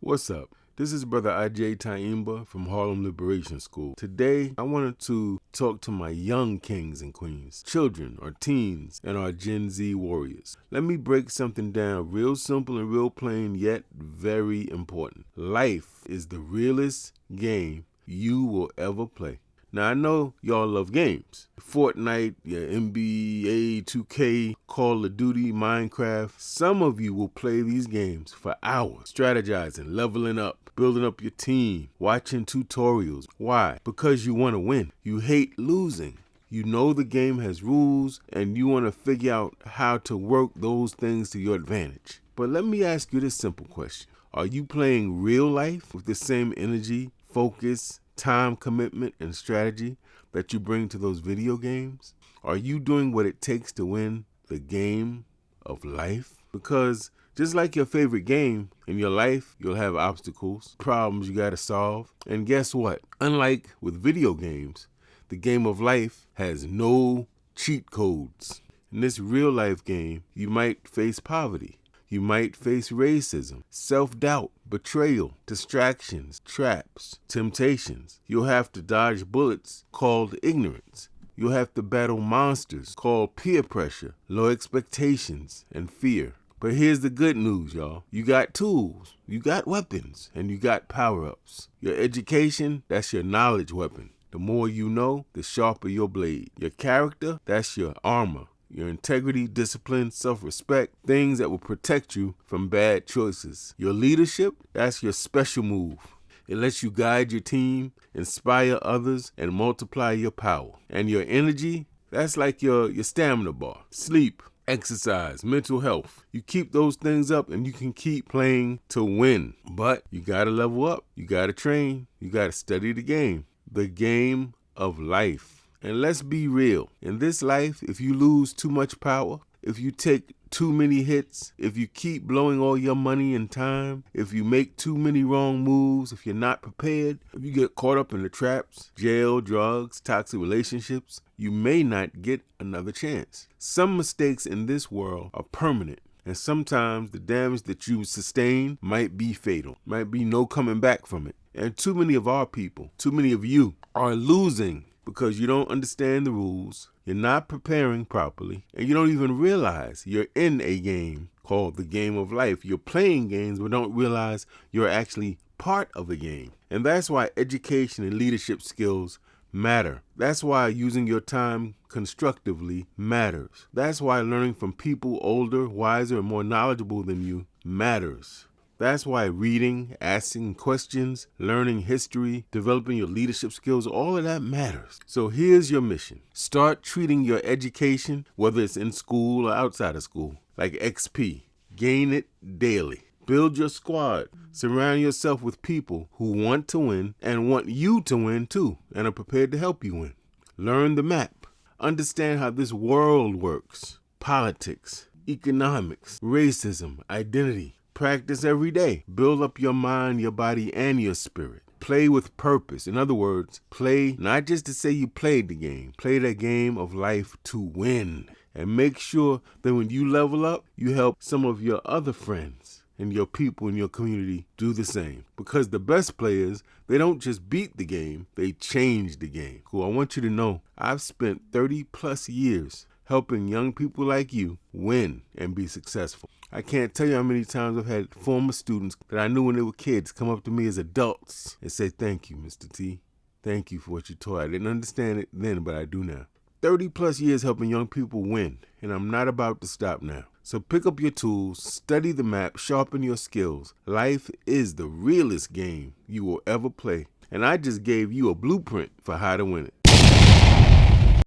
What's up? This is Brother Agyei Tyehimba from Harlem Liberation School. Today, I wanted to talk to my young kings and queens, children or teens, and our Gen Z warriors. Let me break something down real simple and real plain, yet very important. Life is the realest game you will ever play. Now, I know y'all love games. Fortnite, your NBA, 2K, Call of Duty, Minecraft. Some of you will play these games for hours, strategizing, leveling up, building up your team, watching tutorials. Why? Because you want to win. You hate losing. You know the game has rules, and you want to figure out how to work those things to your advantage. But let me ask you this simple question. Are you playing real life with the same energy, focus, time commitment, and strategy that you bring to those video games? Are you doing what it takes to win the game of life? Because just like your favorite game, in your life, you'll have obstacles, problems you gotta solve. And guess what? Unlike with video games, the game of life has no cheat codes. In this real life game, you might face poverty. You might face racism, self-doubt, betrayal, distractions, traps, temptations. You'll have to dodge bullets called ignorance. You'll have to battle monsters called peer pressure, low expectations, and fear. But here's the good news, y'all. You got tools, you got weapons, and you got power-ups. Your education, that's your knowledge weapon. The more you know, the sharper your blade. Your character, that's your armor. Your integrity, discipline, self-respect, things that will protect you from bad choices. Your leadership, that's your special move. It lets you guide your team, inspire others, and multiply your power. And your energy, that's like your stamina bar. Sleep, exercise, mental health. You keep those things up and you can keep playing to win. But you gotta level up, you gotta train, you gotta study the game. The game of life. And let's be real. In this life, if you lose too much power, if you take too many hits, if you keep blowing all your money and time, if you make too many wrong moves, if you're not prepared, if you get caught up in the traps, jail, drugs, toxic relationships, you may not get another chance. Some mistakes in this world are permanent. And sometimes the damage that you sustain might be fatal, might be no coming back from it. And too many of our people, too many of you are losing because you don't understand the rules, you're not preparing properly, and you don't even realize you're in a game called the game of life. You're playing games but don't realize you're actually part of a game. And that's why education and leadership skills matter. That's why using your time constructively matters. That's why learning from people older, wiser, and more knowledgeable than you matters. That's why reading, asking questions, learning history, developing your leadership skills, all of that matters. So here's your mission. Start treating your education, whether it's in school or outside of school, like XP. Gain it daily. Build your squad. Surround yourself with people who want to win and want you to win too, and are prepared to help you win. Learn the map. Understand how this world works. Politics, economics, racism, identity. Practice every day. Build up your mind, your body, and your spirit. Play with purpose. In other words, play not just to say you played the game. Play the game of life to win. And make sure that when you level up, you help some of your other friends and your people in your community do the same. Because the best players, they don't just beat the game, they change the game. Cool, I want you to know, I've spent 30 plus years helping young people like you win and be successful. I can't tell you how many times I've had former students that I knew when they were kids come up to me as adults and say, "Thank you, Mr. T. Thank you for what you taught. I didn't understand it then, but I do now." 30 plus years helping young people win, and I'm not about to stop now. So pick up your tools, study the map, sharpen your skills. Life is the realest game you will ever play, and I just gave you a blueprint for how to win it.